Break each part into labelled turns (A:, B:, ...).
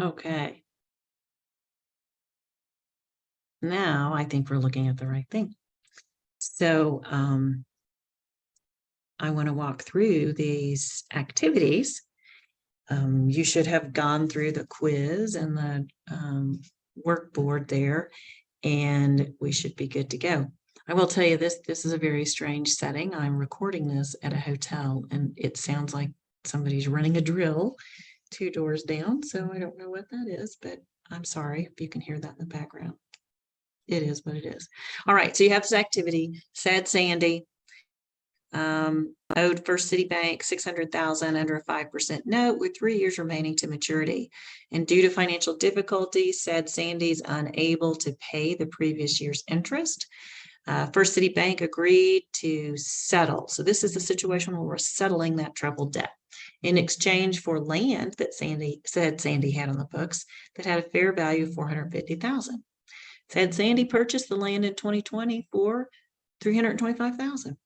A: Okay. Now I think we're looking at the right thing. So I want to walk through these activities. You should have gone through the quiz and the workboard there, and we should be good to go. I will tell you this is a very strange setting. I'm recording this at a hotel, and it sounds like somebody's running a drill 2 doors down, so I don't know what that is, but I'm sorry if you can hear that in the background. It is what it is. All right, so you have this activity, Sad Sandy, owed First City Bank $600,000 under a 5% note with 3 years remaining to maturity. And due to financial difficulties, Sad Sandy's unable to pay the previous year's interest. First City Bank agreed to settle. So this is the situation where we're settling that troubled debt in exchange for land that Sad Sandy had on the books that had a fair value of $450,000. Sad Sandy purchased the land in 2020 for $325,000.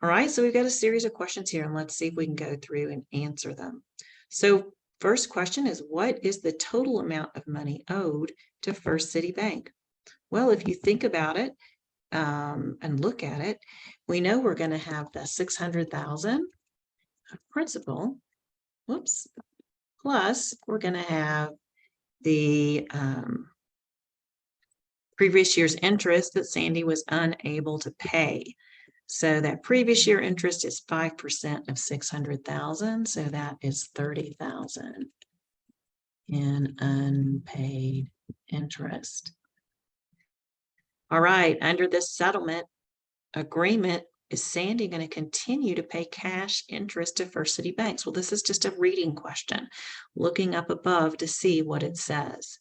A: All right, so we've got a series of questions here, and let's see if we can go through and answer them. So first question is, what is the total amount of money owed to First City Bank? Well, if you think about it and look at it, we know we're going to have the $600,000 of principal, whoops, plus we're going to have the previous year's interest that Sandy was unable to pay. So that previous year interest is 5% of 600,000. So that is 30,000 in unpaid interest. All right, under this settlement agreement, is Sandy going to continue to pay cash interest to First City Banks? Well, this is just a reading question, looking up above to see what it says.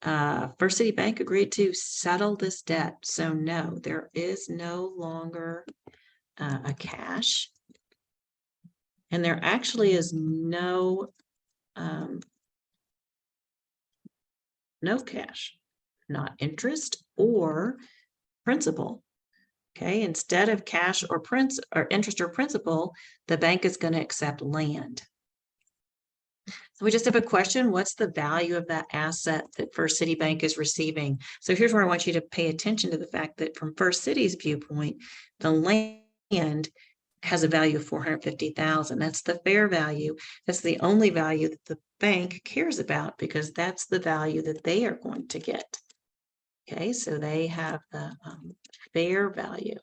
A: First City Bank agreed to settle this debt. So no, there is no longer a cash. And there actually is no cash, not interest or principal. Okay, instead of cash or interest or principal, the bank is going to accept land. So we just have a question. What's the value of that asset that First City Bank is receiving? So here's where I want you to pay attention to the fact that from First City's viewpoint, the land has a value of $450,000. That's the fair value. That's the only value that the bank cares about because that's the value that they are going to get. Okay, so they have the fair value.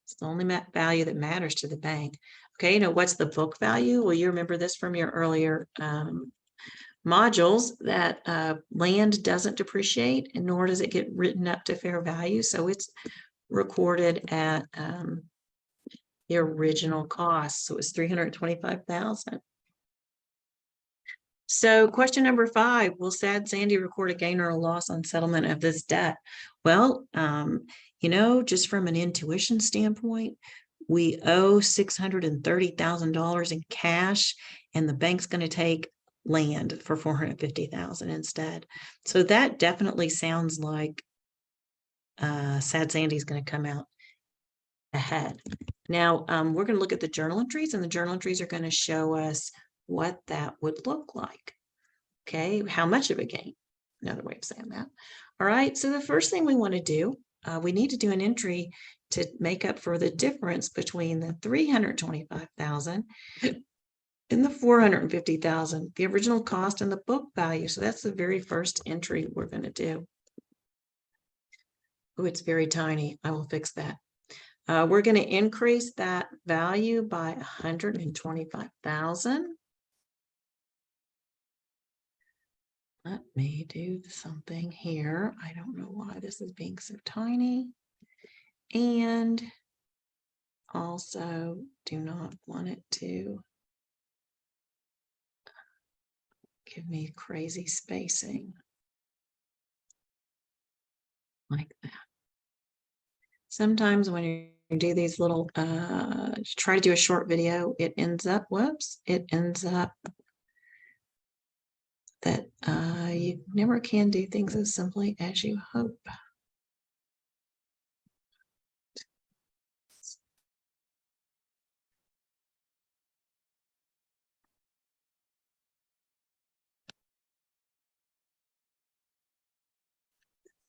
A: It's the only value that matters to the bank. Okay, what's the book value? Well, you remember this from your earlier modules that land doesn't depreciate, and nor does it get written up to fair value. So it's recorded at the original cost. So it's $325,000. So question number 5, will Sad Sandy record a gain or a loss on settlement of this debt? Well, just from an intuition standpoint, we owe $630,000 in cash, and the bank's going to take land for $450,000 instead. So that definitely sounds like Sad Sandy's going to come out ahead. Now, we're going to look at the journal entries, and the journal entries are going to show us what that would look like. Okay, how much of a gain? Another way of saying that. All right, so the first thing we want to do, we need to do an entry to make up for the difference between the $325,000 and the $450,000, the original cost and the book value. So that's the very first entry we're going to do. Oh, it's very tiny. I will fix that. We're going to increase that value by $125,000. Let me do something here. I don't know why this is being so tiny. And also do not want it to give me crazy spacing like that. Sometimes when you do these little, try to do a short video, it ends up that you never can do things as simply as you hope.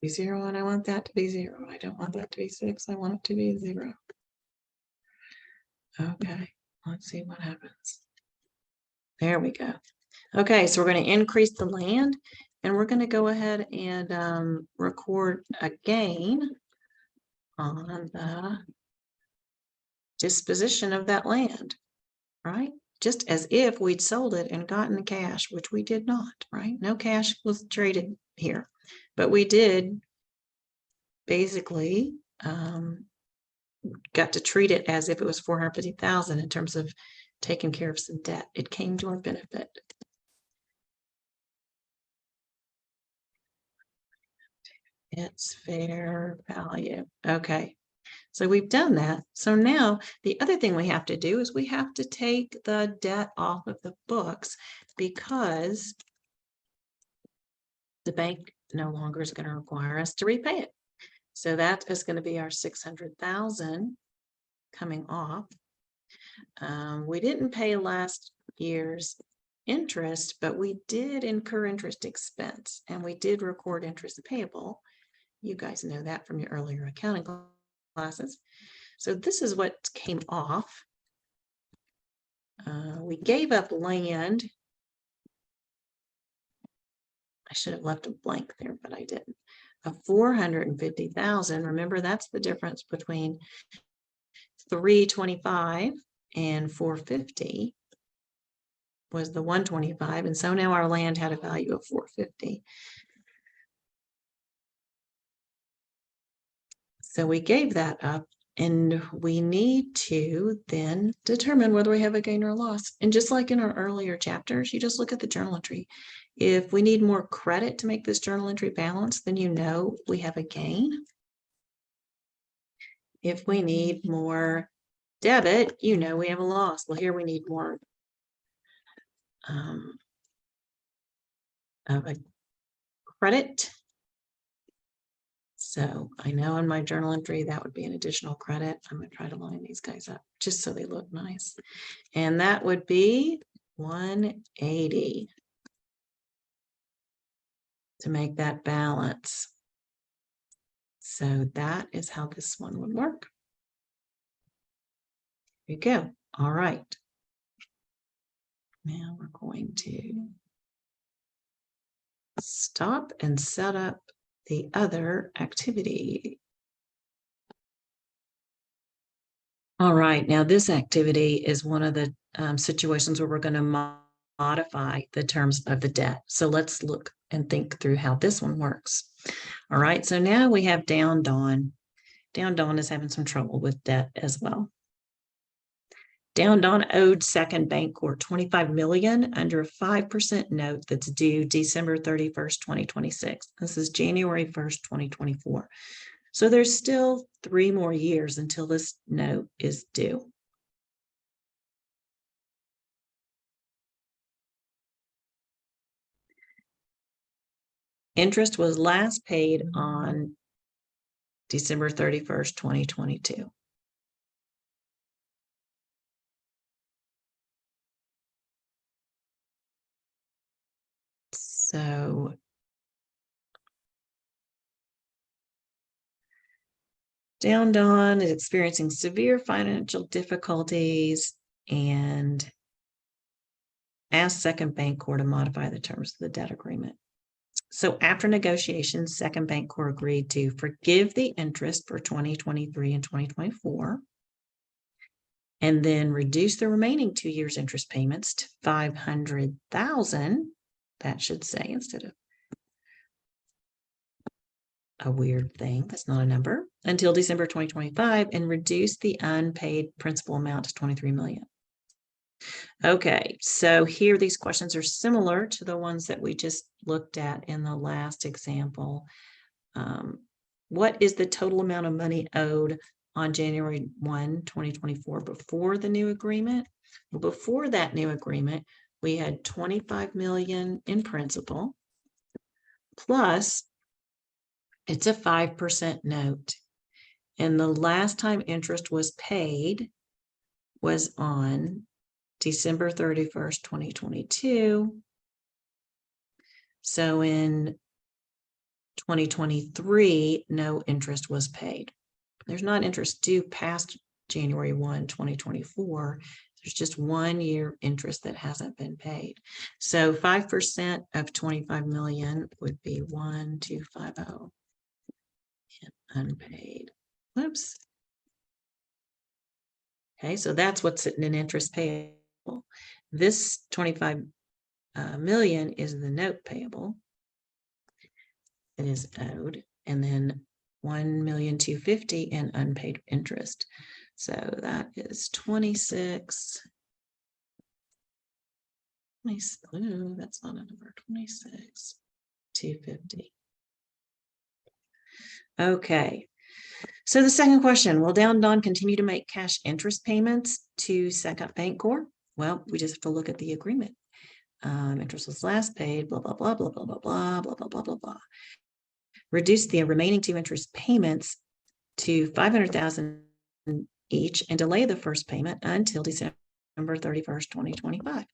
A: be 0, and I want that to be 0. I don't want that to be 6. I want it to be 0. Okay, let's see what happens. There we go. Okay, so we're going to increase the land, and we're going to go ahead and record a gain on the disposition of that land, right? Just as if we'd sold it and gotten cash, which we did not, right? No cash was traded here, but we did basically got to treat it as if it was $450,000 in terms of taking care of some debt. It came to our benefit. It's fair value. Okay, so we've done that. So now the other thing we have to do is we have to take the debt off of the books because the bank no longer is going to require us to repay it. So that is going to be our $600,000 coming off. We didn't pay last year's interest, but we did incur interest expense and we did record interest payable. You guys know that from your earlier accounting classes. So this is what came off. We gave up land. I should have left a blank there, but I didn't. Of $450,000. Remember, that's the difference between 325 and 450 was the 125. And so now our land had a value of 450. So we gave that up, and we need to then determine whether we have a gain or a loss. And just like in our earlier chapters, you just look at the journal entry. If we need more credit to make this journal entry balance, then you know we have a gain. If we need more debit, you know we have a loss. Well, here we need more of a credit. So I know in my journal entry, that would be an additional credit. I'm going to try to line these guys up just so they look nice. And that would be 180 to make that balance. So that is how this one would work. There you go. All right. Now we're going to stop and set up the other activity. All right, now this activity is one of the situations where we're going to modify the terms of the debt. So let's look and think through how this one works. All right, so now we have Down Dawn. Down Dawn is having some trouble with debt as well. Down Dawn owed Second Bancorp $25 million under a 5% note that's due December 31st, 2026. This is January 1st, 2024. So there's still 3 more years until this note is due. Interest was last paid on December 31st, 2022. So Down Dawn is experiencing severe financial difficulties and asked Second Bancorp to modify the terms of the debt agreement. So after negotiations, Second Bancorp agreed to forgive the interest for 2023 and 2024, and then reduce the remaining 2 years interest payments to $500,000. That should say, instead of a weird thing, that's not a number, until December 2025, and reduce the unpaid principal amount to $23 million. Okay, so here these questions are similar to the ones that we just looked at in the last example. What is the total amount of money owed on January 1, 2024 before the new agreement? Well, before that new agreement, we had $25 million in principal, plus it's a 5% note. And the last time interest was paid was on December 31st, 2022. So in 2023, no interest was paid. There's not interest due past January 1, 2024. There's just 1 year interest that hasn't been paid. So 5% of 25 million would be 1,250 unpaid. Whoops. Okay, so that's what's sitting in interest payable. This 25 million is the note payable. It is owed, and then 1,250,000 in unpaid interest. So that is 26. Ooh, that's not a number. 26, 250. Okay. So the second question, will Down Don continue to make cash interest payments to Second Bancorp? Well, we just have to look at the agreement. Interest was last paid, blah, blah, blah, blah, blah, blah, blah, blah, blah, blah, blah, blah. Reduce the remaining 2 interest payments to $500,000 each and delay the first payment until December 31st, 2025.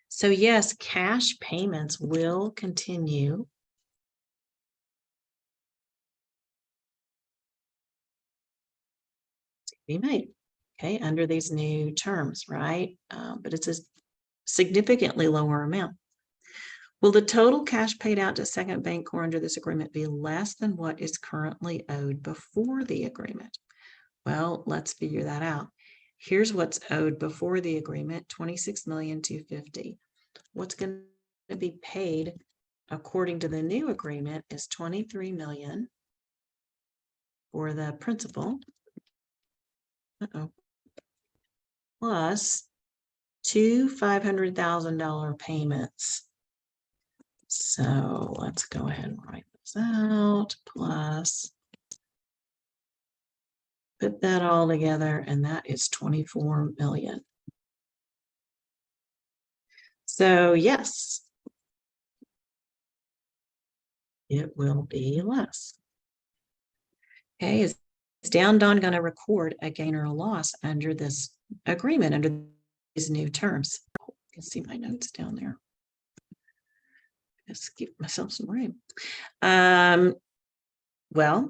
A: So yes, cash payments will continue to be made, okay, under these new terms, right? But it's a significantly lower amount. Will the total cash paid out to Second Bancorp under this agreement be less than what is currently owed before the agreement? Well, let's figure that out. Here's what's owed before the agreement, $26,250,000. What's going to be paid according to the new agreement is $23 million for the principal. Plus 2 $500,000 payments. So let's go ahead and write this out. Plus, put that all together, and that is 24 million. So yes, it will be less. Okay, is Down Don going to record a gain or a loss under this agreement, under these new terms? You can see my notes down there. Let's give myself some room. Well,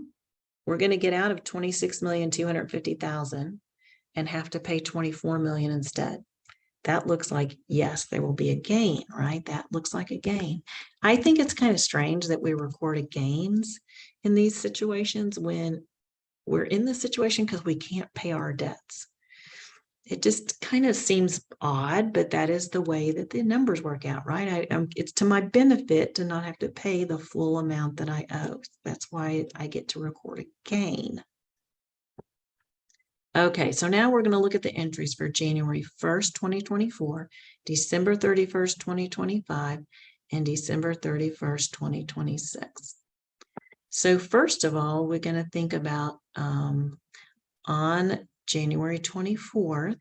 A: we're going to get out of 26,250,000 and have to pay 24 million instead. That looks like, yes, there will be a gain, right? That looks like a gain. I think it's kind of strange that we recorded gains in these situations when we're in this situation because we can't pay our debts. It just kind of seems odd, but that is the way that the numbers work out, right? It's to my benefit to not have to pay the full amount that I owe. That's why I get to record a gain. Okay, so now we're going to look at the entries for January 1st, 2024, December 31st, 2025, and December 31st, 2026. So first of all, we're going to think about on January 24th,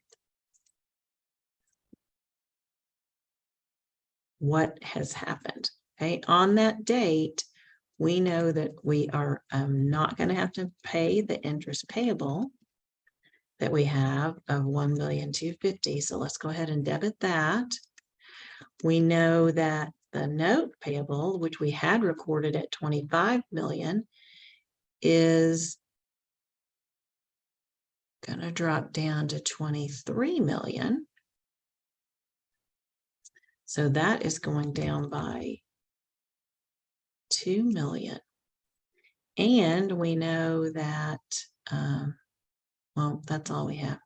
A: what has happened. Okay, on that date, we know that we are not going to have to pay the interest payable that we have of 1,250,000. So let's go ahead and debit that. We know that the note payable, which we had recorded at 25 million, is going to drop down to 23 million. So that is going down by 2 million. And we know that, well, that's all we have.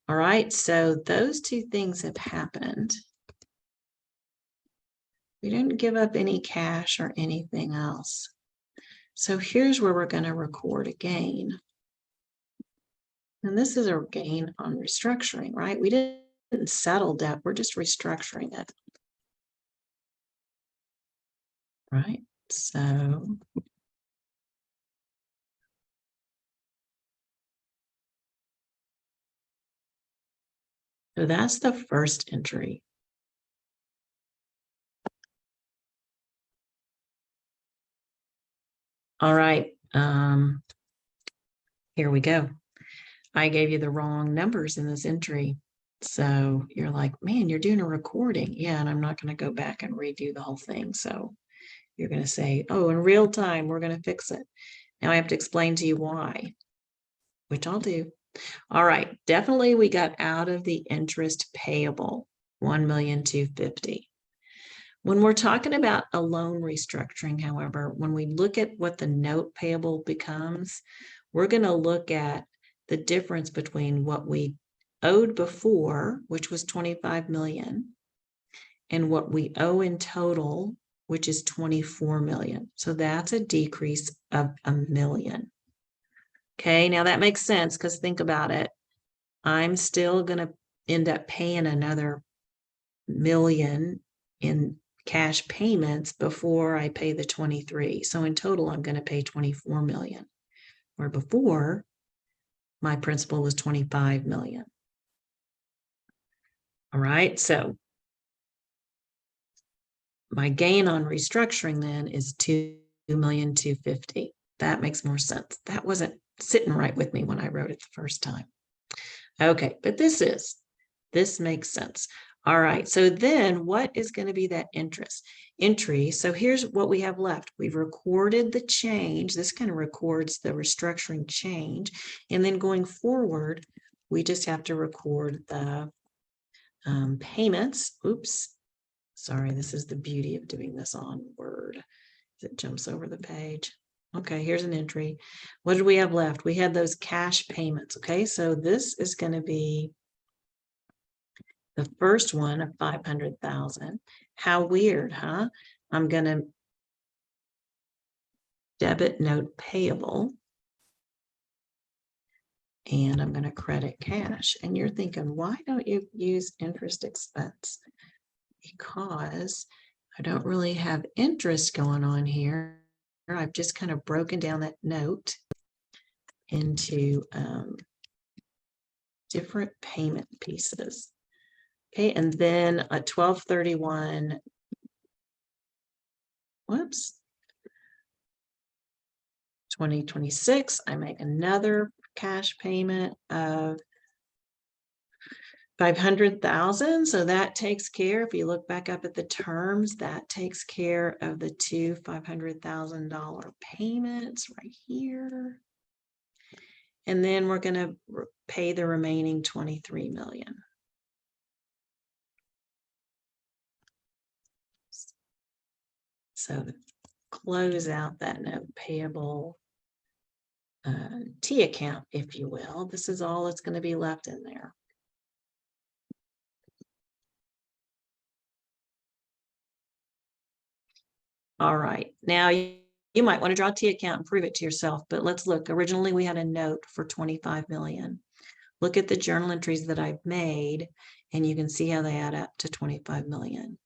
A: All right, so those two things have happened. We didn't give up any cash or anything else. So here's where we're going to record a gain. And this is a gain on restructuring, right? We didn't settle debt, we're just restructuring it. Right, so that's the first entry. All right, here we go. I gave you the wrong numbers in this entry. So you're like, man, you're doing a recording. Yeah, and I'm not going to go back and redo the whole thing. So You're going to say, oh, in real time, we're going to fix it. Now I have to explain to you why, which I'll do. All right, definitely we got out of the interest payable, $1,250,000. When we're talking about a loan restructuring, however, when we look at what the note payable becomes, we're going to look at the difference between what we owed before, which was 25 million, and what we owe in total, which is 24 million. So that's a decrease of $1 million. Okay, now that makes sense because think about it. I'm still going to end up paying another $1 million in cash payments before I pay the 23. So in total, I'm going to pay 24 million, where before my principal was 25 million. All right, so my gain on restructuring then is $2,250,000. That makes more sense. That wasn't sitting right with me when I wrote it the first time. Okay, but this makes sense. All right, so then what is going to be that interest entry? So here's what we have left. We've recorded the change. This kind of records the restructuring change. And then going forward, we just have to record the payments. Oops, sorry, this is the beauty of doing this on Word. It jumps over the page. Okay, here's an entry. What did we have left? We had those cash payments. Okay, so this is going to be the first one of 500,000. How weird, huh? I'm going to debit note payable. And I'm going to credit cash. And you're thinking, why don't you use interest expense? Because I don't really have interest going on here. I've just kind of broken down that note into different payment pieces. Okay, and then a 12/31, whoops, 2026, I make another cash payment of 500,000. So that takes care, if you look back up at the terms, that takes care of the two $500,000 payments right here. And then we're going to pay the remaining 23 million. So to close out that note payable T account, if you will, this is all that's going to be left in there. All right, now you might want to draw a T account and prove it to yourself, but let's look. Originally, we had a note for 25 million. Look at the journal entries that I've made, and you can see how they add up to 25 million.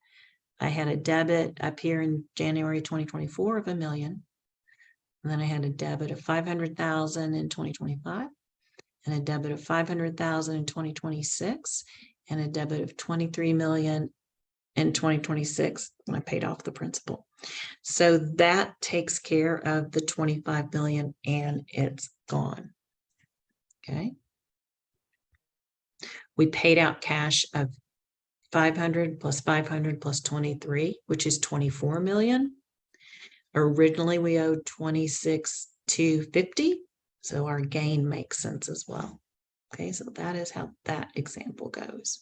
A: I had a debit up here in January 2024 of $1 million. And then I had a debit of 500,000 in 2025, and a debit of 500,000 in 2026, and a debit of 23 million in 2026 when I paid off the principal. So that takes care of the 25 million and it's gone. Okay. We paid out cash of 500 plus 500 plus 23, which is 24 million. Originally, we owed 26,250. So our gain makes sense as well. Okay, so that is how that example goes.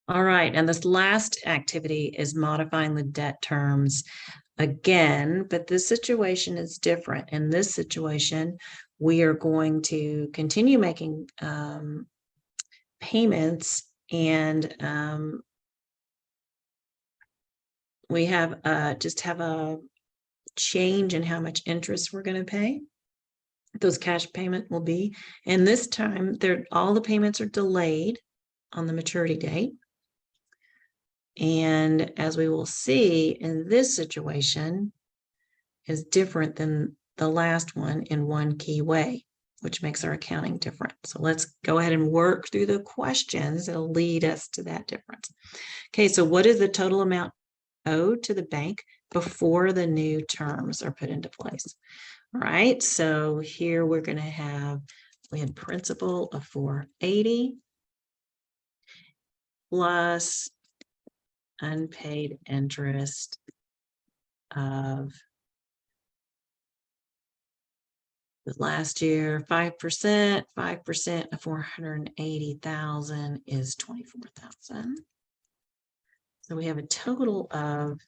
A: All right, and this last activity is modifying the debt terms again, but this situation is different. In this situation, we are going to continue making payments, and we have just have a change in how much interest we're going to pay. Those cash payment will be, and this time all the payments are delayed on the maturity date. And as we will see, in this situation is different than the last one in one key way, which makes our accounting different. So let's go ahead and work through the questions that'll lead us to that difference. Okay, so what is the total amount owed to the bank before the new terms are put into place? All right, so here we're going to we had principal of 480. plus unpaid interest of the last year, 5%, 5% of 480,000 is 24,000. So we have a total of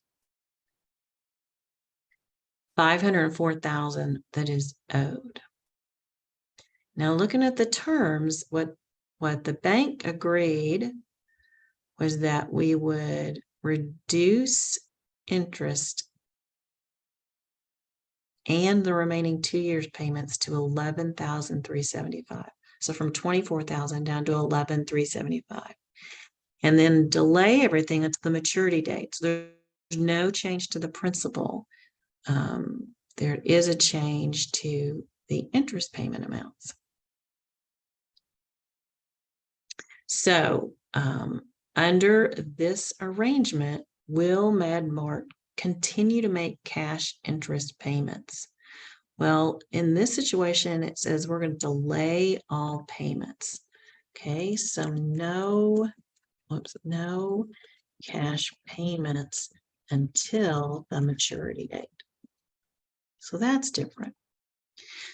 A: 504,000 that is owed. Now, looking at the terms, what the bank agreed was that we would reduce interest and the remaining 2 years payments to 11,375. So from 24,000 down to 11,375, and then delay everything until the maturity date. So there's no change to the principal. There is a change to the interest payment amounts. So under this arrangement, will MadMart continue to make cash interest payments? Well, in this situation, it says we're going to delay all payments. Okay, so no cash payments until the maturity date. So that's different.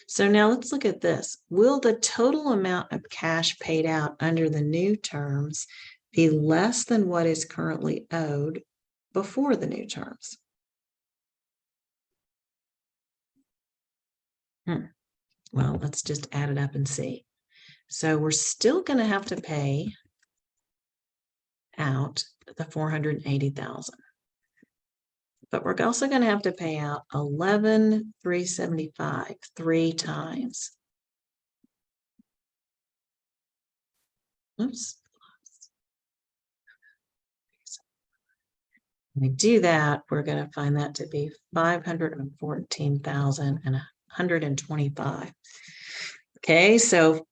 A: So now let's look at this. Will the total amount of cash paid out under the new terms be less than what is currently owed before the new terms? Well, let's just add it up and see. So we're still going to have to pay out the 480,000. But we're also going to have to pay out 11,375 3 times. Oops. When we do that, we're going to find that to be 514,125. Okay, so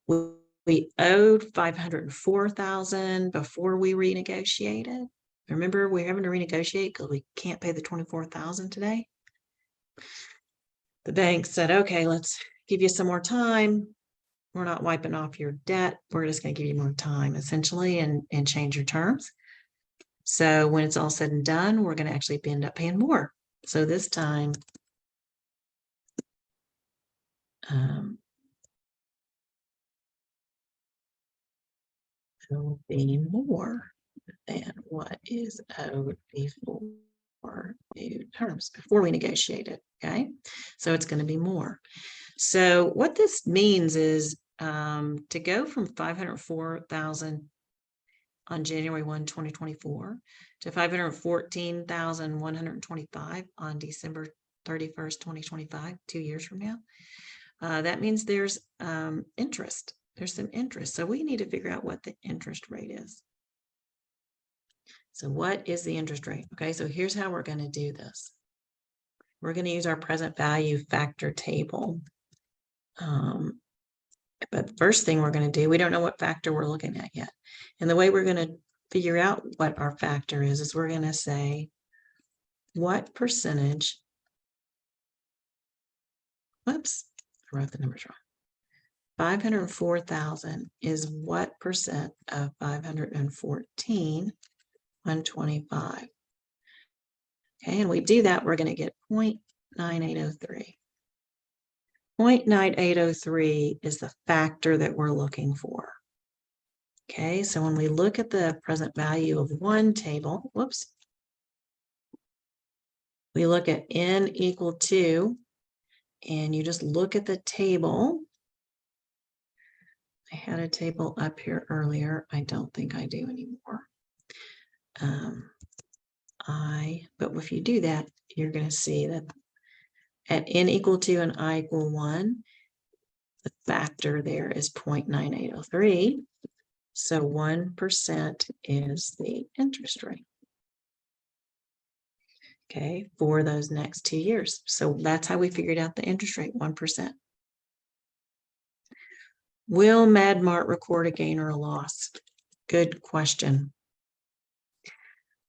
A: we owed 504,000 before we renegotiated. Remember, we're having to renegotiate because we can't pay the 24,000 today. The bank said, okay, let's give you some more time. We're not wiping off your debt. We're just going to give you more time, essentially, and change your terms. So when it's all said and done, we're going to actually end up paying more. So this time, it will be more than what is owed before new terms, before we negotiated. Okay, so it's going to be more. So what this means is to go from 504,000 on January 1, 2024 to 514,125 on December 31st, 2025, 2 years from now. That means there's interest. There's some interest. So we need to figure out what the interest rate is. So what is the interest rate? Okay, so here's how we're going to do this. We're going to use our present value factor table. But the first thing we're going to do, we don't know what factor we're looking at yet. And the way we're going to figure out what our factor is we're going to say, what percentage, whoops, I wrote the numbers wrong. 504,000 is what percent of 514,125? Okay, and we do that, we're going to get 0.9803. 0.9803 is the factor that we're looking for. Okay, so when we look at the present value of one table, whoops, we look at n equal to, and you just look at the table. I had a table up here earlier. I don't think I do anymore. But if you do that, you're going to see that at n equal 2 and I equal 1, the factor there is 0.9803. So 1% is the interest rate. Okay, for those next 2 years. So that's how we figured out the interest rate, 1%. Will MadMart record a gain or a loss? Good question.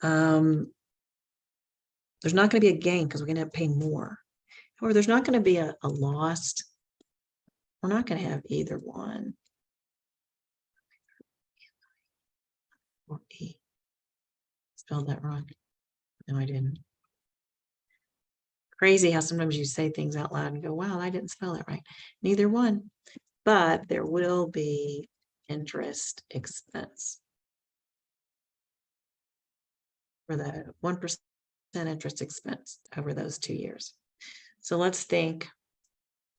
A: There's not going to be a gain because we're going to have to pay more. However, there's not going to be a loss. We're not going to have either one. Or E. Spelled that wrong. No, I didn't. Crazy how sometimes you say things out loud and go, wow, I didn't spell it right. Neither one. But there will be interest expense for the 1% interest expense over those 2 years. So let's think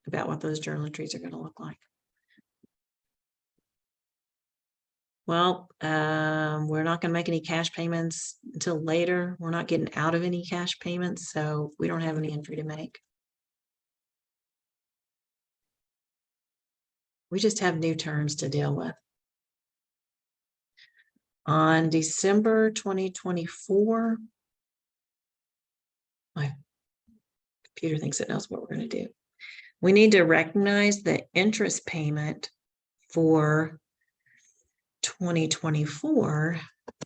A: about what those journal entries are going to look like. Well, we're not going to make any cash payments until later. We're not getting out of any cash payments, so we don't have any entry to make. We just have new terms to deal with. On December 2024, my computer thinks it knows what we're going to do. We need to recognize the interest payment for 2024.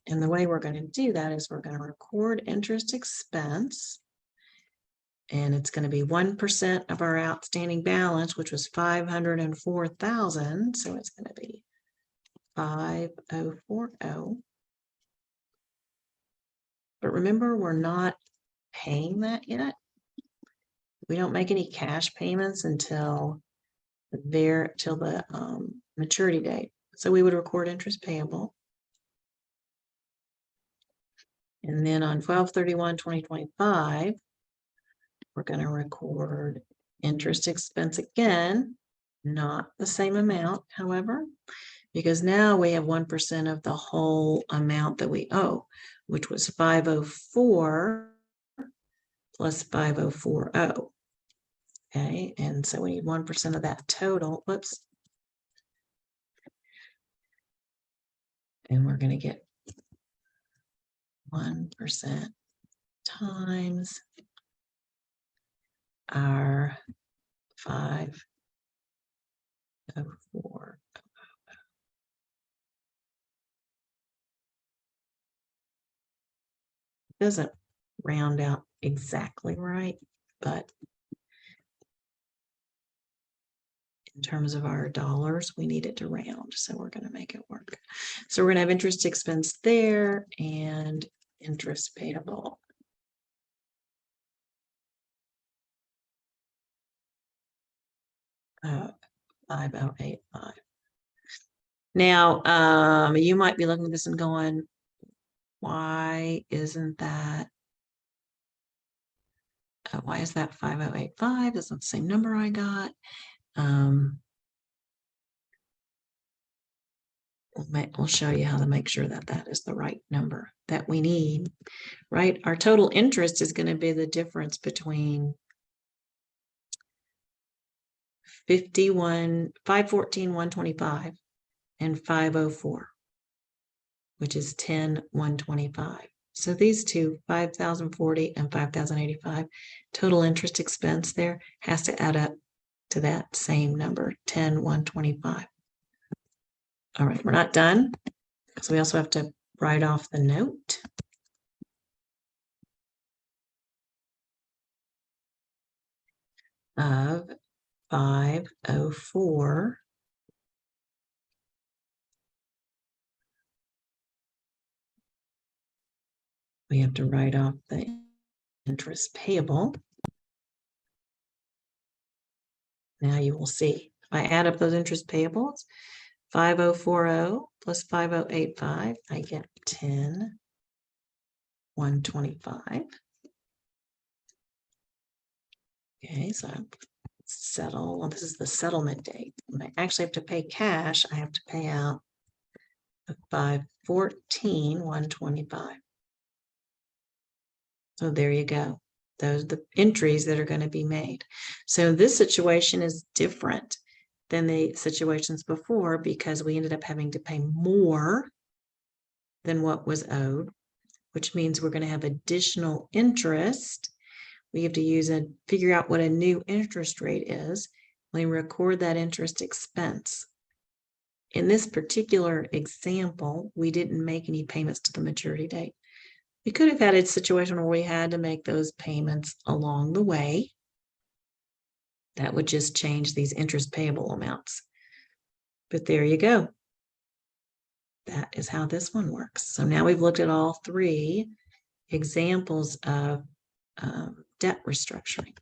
A: And the way we're going to do that is we're going to record interest expense. And it's going to be 1% of our outstanding balance, which was $504,000. So it's going to be 5040. But remember, we're not paying that yet. We don't make any cash payments until the maturity date. So we would record interest payable. And then on 12/31/2025, we're going to record interest expense again, not the same amount, however, because now we have 1% of the whole amount that we owe, which was 504 plus 5040. Okay, and so we need 1% of that total. Whoops. And we're going to get 1% times our 504. It doesn't round out exactly right, but in terms of our dollars, we need it to round, so we're going to make it work. So we're going to have interest expense there and interest payable. $5085. Now, you might be looking at this and going, why isn't that? Why is that 5085? That's not the same number I got. We'll show you how to make sure that that is the right number that we need, right? Our total interest is going to be the difference between 514,125 and 504, which is 10,125. So these two, 5,040 and 5,085, total interest expense there has to add up to that same number, 10,125. All right, we're not done because we also have to write off the note. Of 504. We have to write off the interest payable. Now you will see, if I add up those interest payables, 5040 plus 5085, I get 10,125. Okay, so settle. Well, this is the settlement date. When I actually have to pay cash, I have to pay out the 514,125. So there you go. Those are the entries that are going to be made. So this situation is different than the situations before because we ended up having to pay more than what was owed, which means we're going to have additional interest. We have to figure out what a new interest rate is. We record that interest expense. In this particular example, we didn't make any payments to the maturity date. We could have had a situation where we had to make those payments along the way. That would just change these interest payable amounts. But there you go. that is how this one works. So now we've looked at all three examples of debt restructuring.